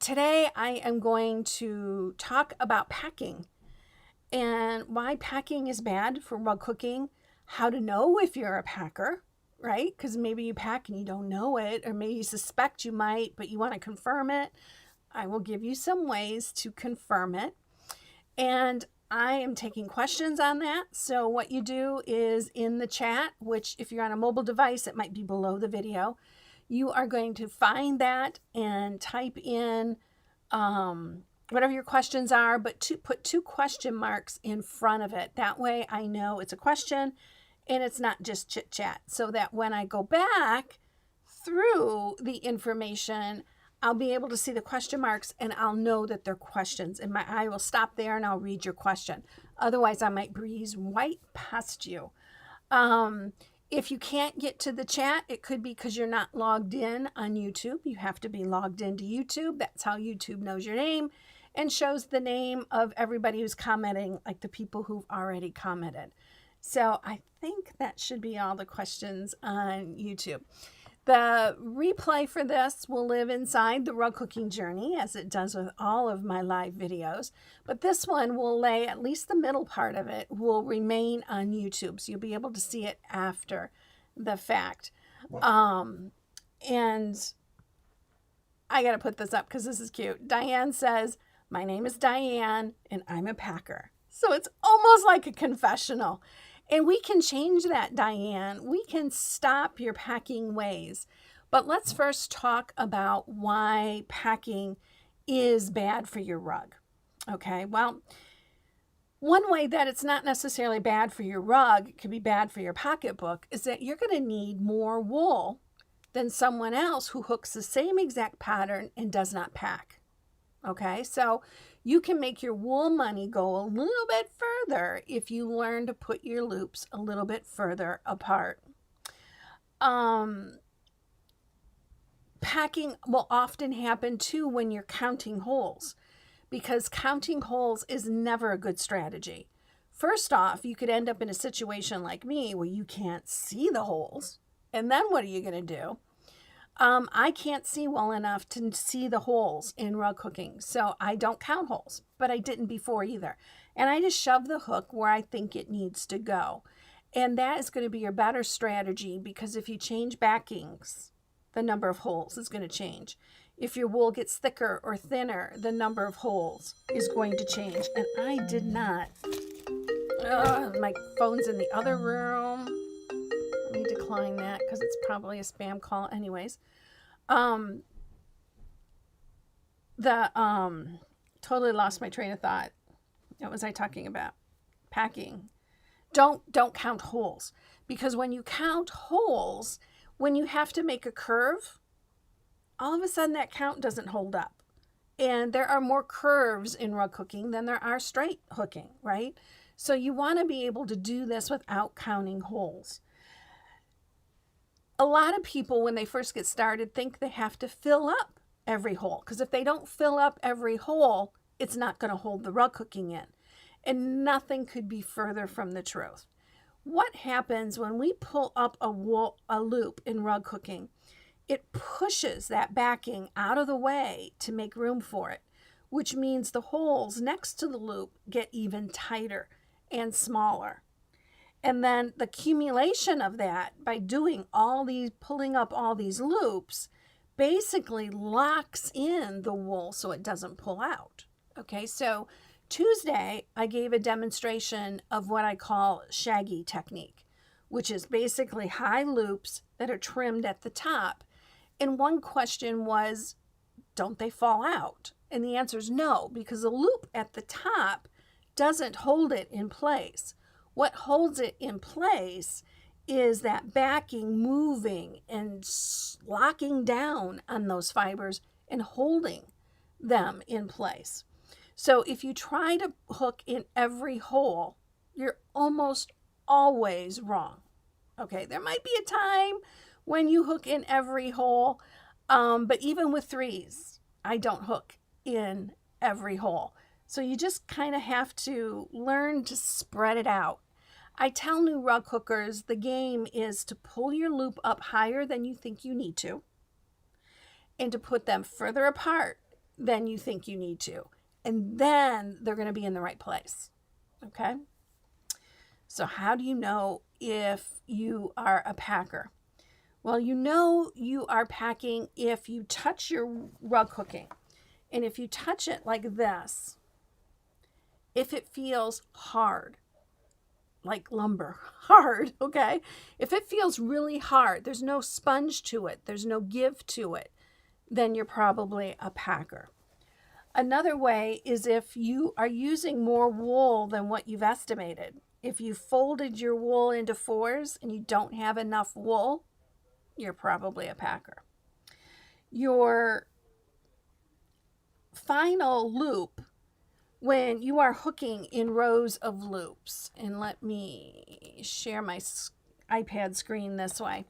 Today I am going to talk about packing and why packing is bad for rug cooking, how to know if you're a packer, right? Because maybe you pack and you don't know it, or maybe you suspect you might, but you want to confirm it. I will give you some ways to confirm it. And I am taking questions on that. So what you do is in the chat, which if you're on a mobile device, it might be below the video. You are going to find that and type in whatever your questions are, but put 2 question marks in front of it. That way I know it's a question and it's not just chit chat, so that when I go back through the information, I'll be able to see the question marks and I'll know that they're questions, and my eye will stop there and I'll read your question. Otherwise, I might breeze right past you. If you can't get to the chat, it could be because you're not logged in on YouTube. You have to be logged into YouTube. That's how YouTube knows your name and shows the name of everybody who's commenting, like the people who've already commented. So I think that should be all the questions on YouTube. The replay for this will live inside the rug cooking journey, as it does with all of my live videos. But this one will lay, at least the middle part of it, will remain on YouTube. So you'll be able to see it after the fact. And I got to put this up because this is cute. Diane says, "My name is Diane and I'm a packer." So it's almost like a confessional. And we can change that, Diane. We can stop your packing ways. But let's first talk about why packing is bad for your rug. Okay, well, one way that it's not necessarily bad for your rug, it could be bad for your pocketbook, is that you're going to need more wool than someone else who hooks the same exact pattern and does not pack. Okay, so you can make your wool money go a little bit further if you learn to put your loops a little bit further apart. Packing will often happen too when you're counting holes, because counting holes is never a good strategy. First off, you could end up in a situation like me where you can't see the holes. And then what are you going to do? I can't see well enough to see the holes in rug cooking, so I don't count holes, but I didn't before either. And I just shove the hook where I think it needs to go. And that is going to be your better strategy, because if you change backings, the number of holes is going to change. If your wool gets thicker or thinner, the number of holes is going to change. And I did not. My phone's in the other room. Let me decline that because it's probably a spam call anyways. Totally lost my train of thought. What was I talking about? Packing. Don't count holes, because when you count holes, when you have to make a curve, all of a sudden that count doesn't hold up. And there are more curves in rug cooking than there are straight hooking, right? So you want to be able to do this without counting holes. A lot of people, when they first get started, think they have to fill up every hole, because if they don't fill up every hole, it's not going to hold the rug cooking in. And nothing could be further from the truth. What happens when we pull up a loop in rug cooking? It pushes that backing out of the way to make room for it, which means the holes next to the loop get even tighter and smaller. And then the accumulation of that by doing pulling up all these loops, basically locks in the wool so it doesn't pull out. Okay, so Tuesday, I gave a demonstration of what I call shaggy technique, which is basically high loops that are trimmed at the top. And one question was, don't they fall out? And the answer is no, because the loop at the top doesn't hold it in place. What holds it in place is that backing moving and locking down on those fibers and holding them in place. So if you try to hook in every hole, you're almost always wrong. Okay, there might be a time when you hook in every hole, but even with threes, I don't hook in every hole. So you just kind of have to learn to spread it out. I tell new rug hookers the game is to pull your loop up higher than you think you need to, and to put them further apart than you think you need to. And then they're going to be in the right place. Okay? So how do you know if you are a packer? Well, you know you are packing if you touch your rug hooking. And if you touch it like this, if it feels hard, like lumber, hard, okay? If it feels really hard, there's no sponge to it, there's no give to it, then you're probably a packer. Another way is if you are using more wool than what you've estimated. If you folded your wool into 4s and you don't have enough wool, you're probably a packer. Your final loop, when you are hooking in rows of loops, and let me share my iPad screen this way.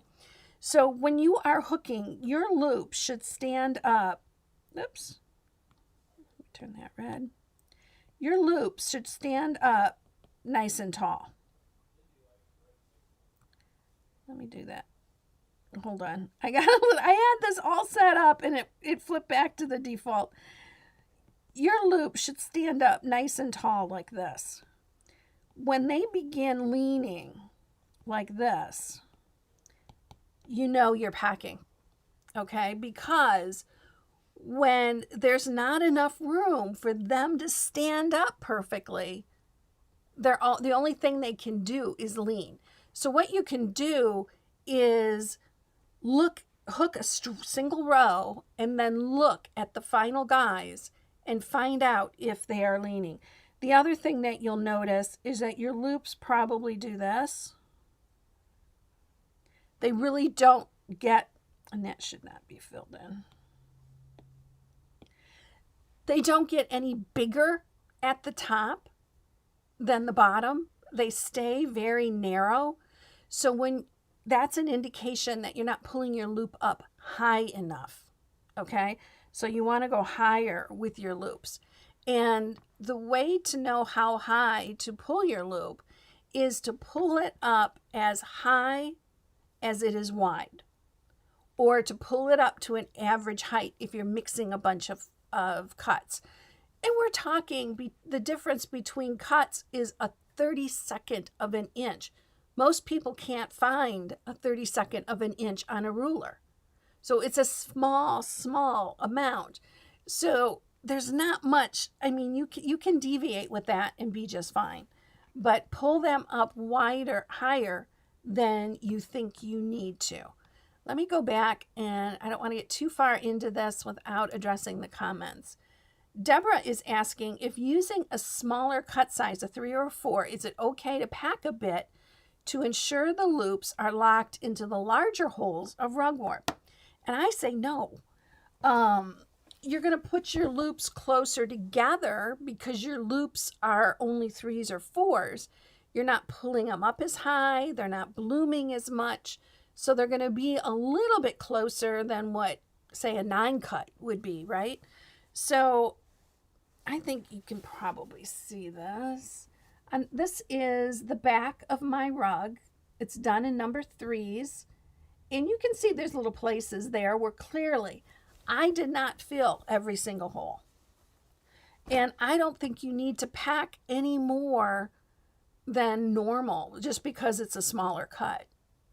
So when you are hooking, your loop should stand up. Oops. Turn that red. Your loops should stand up nice and tall. Let me do that. Hold on. I had this all set up and it flipped back to the default. Your loop should stand up nice and tall like this. When they begin leaning like this, you know you're packing. Okay? Because when there's not enough room for them to stand up perfectly, the only thing they can do is lean. So what you can do is hook a single row and then look at the final guys and find out if they are leaning. The other thing that you'll notice is that your loops probably do this. They really don't get, and that should not be filled in. They don't get any bigger at the top than the bottom. They stay very narrow. So that's an indication that you're not pulling your loop up high enough. Okay? So you want to go higher with your loops. And the way to know how high to pull your loop is to pull it up as high as it is wide, or to pull it up to an average height if you're mixing a bunch of cuts. And we're talking, the difference between cuts is a 32nd of an inch. Most people can't find a 32nd of an inch on a ruler. So it's a small amount. So there's not much. I mean, you can deviate with that and be just fine. But pull them up wider, higher than you think you need to. Let me go back, and I don't want to get too far into this without addressing the comments. Deborah is asking, if using a smaller cut size, a 3 or a 4, is it okay to pack a bit to ensure the loops are locked into the larger holes of rugworm? And I say no. You're going to put your loops closer together because your loops are only 3s or 4s. You're not pulling them up as high. They're not blooming as much. So they're going to be a little bit closer than what, say, a 9 cut would be, right? So I think you can probably see this. And this is the back of my rug. It's done in number 3s. And you can see there's little places there where clearly I did not fill every single hole. And I don't think you need to pack any more than normal just because it's a smaller cut.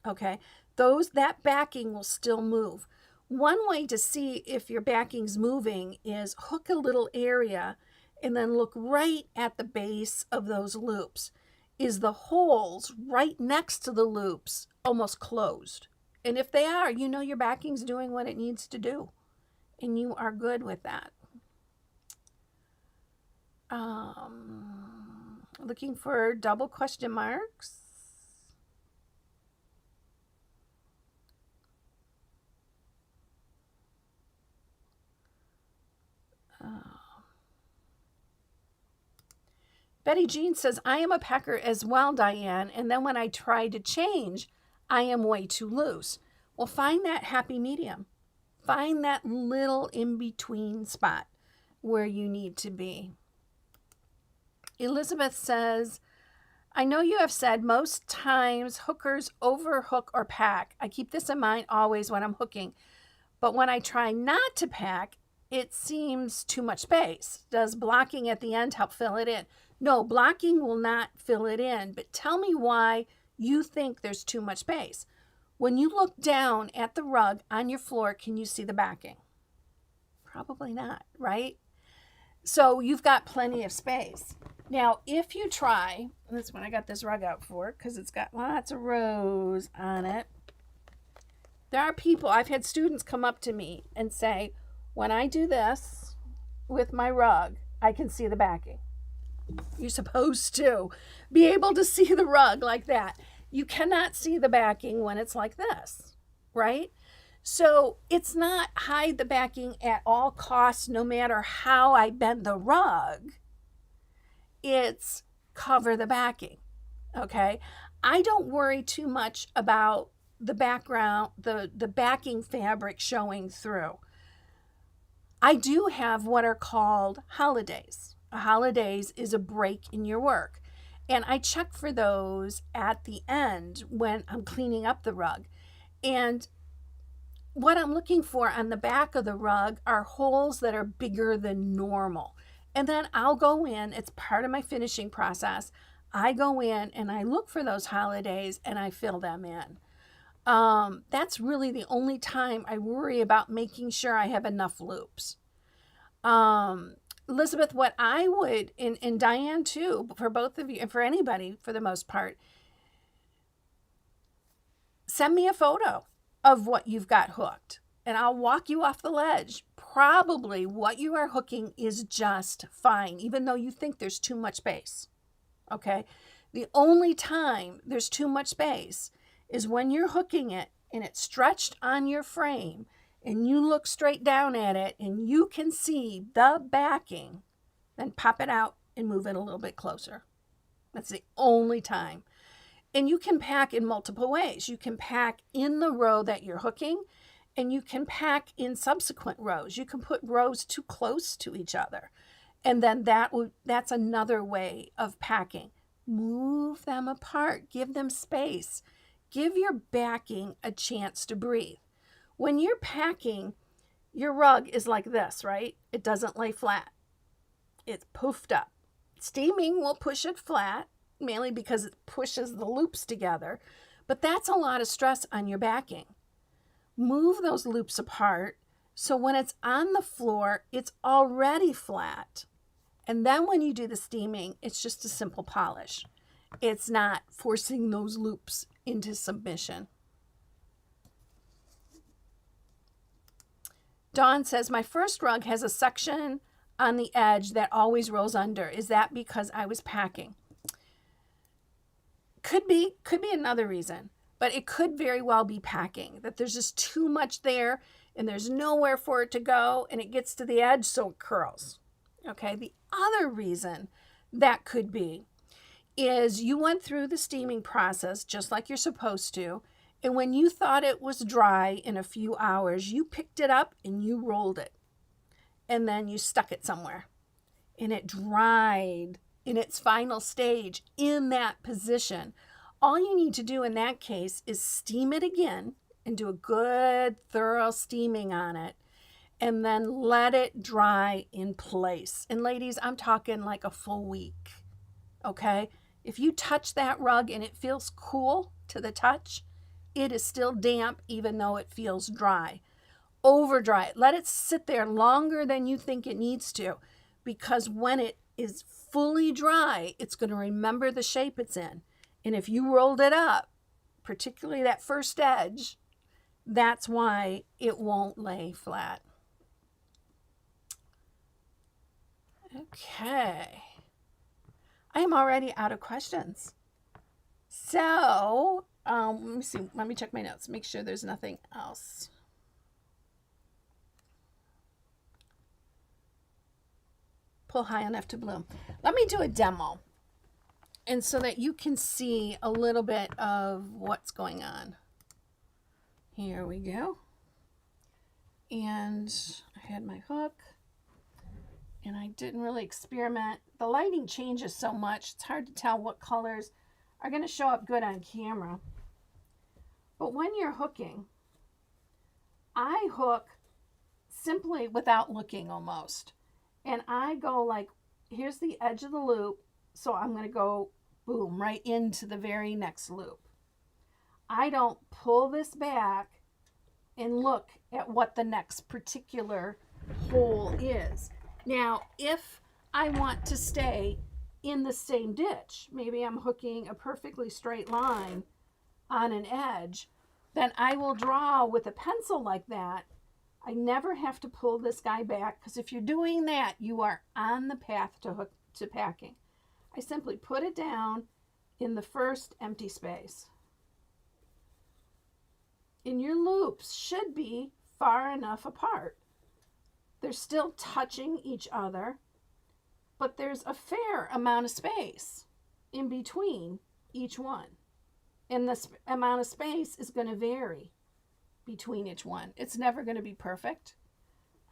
Okay? That backing will still move. One way to see if your backing's moving is hook a little area and then look right at the base of those loops. Is the holes right next to the loops almost closed? And if they are, you know your backing's doing what it needs to do. And you are good with that. Looking for double question marks. Betty Jean says, I am a packer as well, Diane, and then when I try to change, I am way too loose. Well, find that happy medium. Find that little in-between spot where you need to be. Elizabeth says, I know you have said most times hookers overhook or pack. I keep this in mind always when I'm hooking. But when I try not to pack, it seems too much space. Does blocking at the end help fill it in? No, blocking will not fill it in, but tell me why you think there's too much space. When you look down at the rug on your floor, can you see the backing? Probably not, right? So you've got plenty of space. Now, if you try, that's what I got this rug out for, because it's got lots of rows on it. There are people, I've had students come up to me and say, when I do this with my rug, I can see the backing. You're supposed to be able to see the rug like that. You cannot see the backing when it's like this, right? So it's not hide the backing at all costs, no matter how I bend the rug. It's cover the backing, okay? I don't worry too much about the background, the backing fabric showing through. I do have what are called holidays. A holidays is a break in your work. And I check for those at the end when I'm cleaning up the rug. And what I'm looking for on the back of the rug are holes that are bigger than normal. And then I'll go in, it's part of my finishing process. I go in and I look for those holidays and I fill them in. That's really the only time I worry about making sure I have enough loops. Elizabeth, what I would, and Diane too, for both of you, and for anybody for the most part, send me a photo of what you've got hooked and I'll walk you off the ledge. Probably what you are hooking is just fine, even though you think there's too much space. Okay? The only time there's too much space is when you're hooking it and it's stretched on your frame and you look straight down at it and you can see the backing, then pop it out and move it a little bit closer. That's the only time. And you can pack in multiple ways. You can pack in the row that you're hooking, and you can pack in subsequent rows. You can put rows too close to each other. And then that's another way of packing. Move them apart. Give them space. Give your backing a chance to breathe. When you're packing, your rug is like this, right? It doesn't lay flat. It's poofed up. Steaming will push it flat, mainly because it pushes the loops together. But that's a lot of stress on your backing. Move those loops apart so when it's on the floor, it's already flat. And then when you do the steaming, it's just a simple polish. It's not forcing those loops into submission. Dawn says, my first rug has a section on the edge that always rolls under. Is that because I was packing? Could be another reason, but it could very well be packing, that there's just too much there and there's nowhere for it to go and it gets to the edge so it curls. Okay, the other reason that could be is you went through the steaming process just like you're supposed to, and when you thought it was dry in a few hours, you picked it up and you rolled it, and then you stuck it somewhere, and it dried in its final stage in that position. All you need to do in that case is steam it again and do a good thorough steaming on it, and then let it dry in place. And ladies, I'm talking like a full week, okay? If you touch that rug and it feels cool to the touch, it is still damp even though it feels dry. Over dry it. Let it sit there longer than you think it needs to, because when it is fully dry, it's going to remember the shape it's in. And if you rolled it up, particularly that first edge, that's why it won't lay flat. Okay. I am already out of questions. So, let me see. Let me check my notes. Make sure there's nothing else. Pull high enough to bloom. Let me do a demo. And so that you can see a little bit of what's going on. Here we go. And I had my hook. And I didn't really experiment. The lighting changes so much, it's hard to tell what colors are going to show up good on camera. But when you're hooking, I hook simply without looking almost. And I go like, here's the edge of the loop. So I'm going to go boom, right into the very next loop. I don't pull this back and look at what the next particular hole is. Now, if I want to stay in the same ditch, maybe I'm hooking a perfectly straight line on an edge, then I will draw with a pencil like that. I never have to pull this guy back, because if you're doing that, you are on the path to packing. I simply put it down in the first empty space. And your loops should be far enough apart. They're still touching each other, but there's a fair amount of space in between each one. And the amount of space is going to vary between each one. It's never going to be perfect.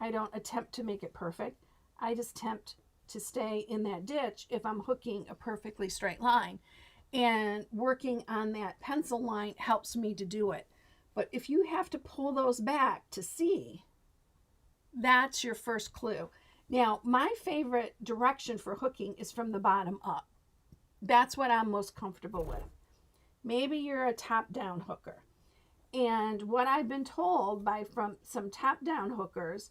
I don't attempt to make it perfect. I just attempt to stay in that ditch if I'm hooking a perfectly straight line. And working on that pencil line helps me to do it. But if you have to pull those back to see, that's your first clue. Now, my favorite direction for hooking is from the bottom up. That's what I'm most comfortable with. Maybe you're a top-down hooker. And what I've been told from some top-down hookers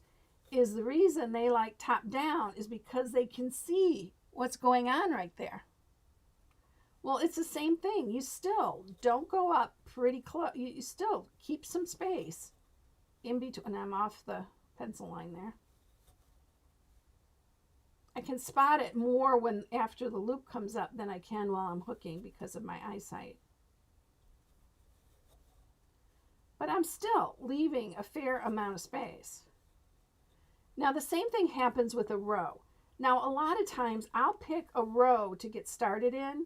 is the reason they like top-down is because they can see what's going on right there. Well, it's the same thing. You still don't go up pretty close. You still keep some space in between. And I'm off the pencil line there. I can spot it more after the loop comes up than I can while I'm hooking because of my eyesight. But I'm still leaving a fair amount of space. Now, the same thing happens with a row. Now, a lot of times I'll pick a row to get started in.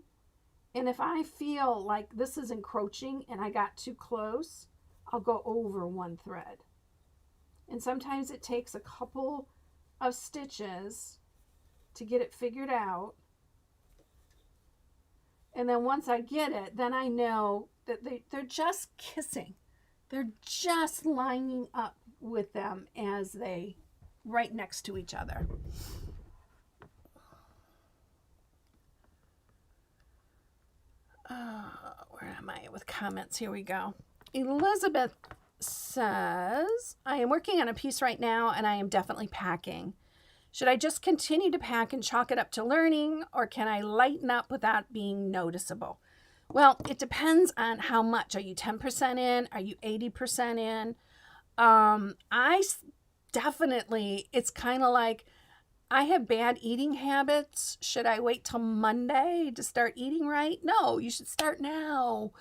And if I feel like this is encroaching and I got too close, I'll go over one thread. And sometimes it takes a couple of stitches to get it figured out. And then once I get it, then I know that they're just kissing. They're just lining up with them as they right next to each other. Where am I with comments? Here we go. Elizabeth says, I am working on a piece right now and I am definitely packing. Should I just continue to pack and chalk it up to learning, or can I lighten up without being noticeable? Well, it depends on how much. Are you 10% in? Are you 80% in? It's kind of like, I have bad eating habits. Should I wait till Monday to start eating right? No, you should start now.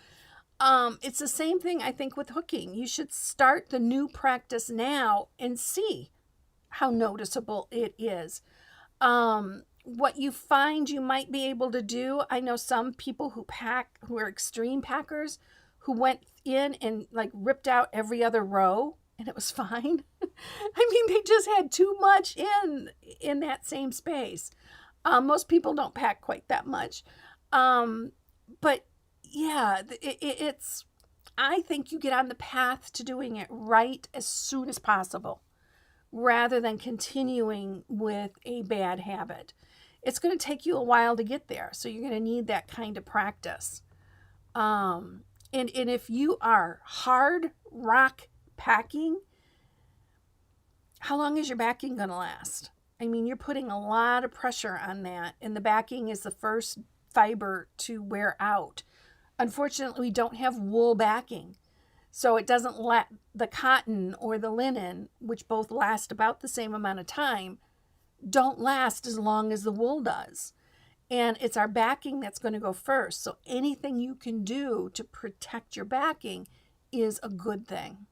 It's the same thing, I think, with hooking. You should start the new practice now and see how noticeable it is. What you find you might be able to do, I know some people who are extreme packers, who went in and like ripped out every other row, and it was fine. I mean, they just had too much in that same space. Most people don't pack quite that much. But yeah, I think you get on the path to doing it right as soon as possible, rather than continuing with a bad habit. It's going to take you a while to get there, so you're going to need that kind of practice. And if you are hard rock packing, how long is your backing going to last? I mean, you're putting a lot of pressure on that, and the backing is the first fiber to wear out. Unfortunately, we don't have wool backing, so it doesn't let the cotton or the linen, which both last about the same amount of time, don't last as long as the wool does. And it's our backing that's going to go first. So anything you can do to protect your backing is a good thing.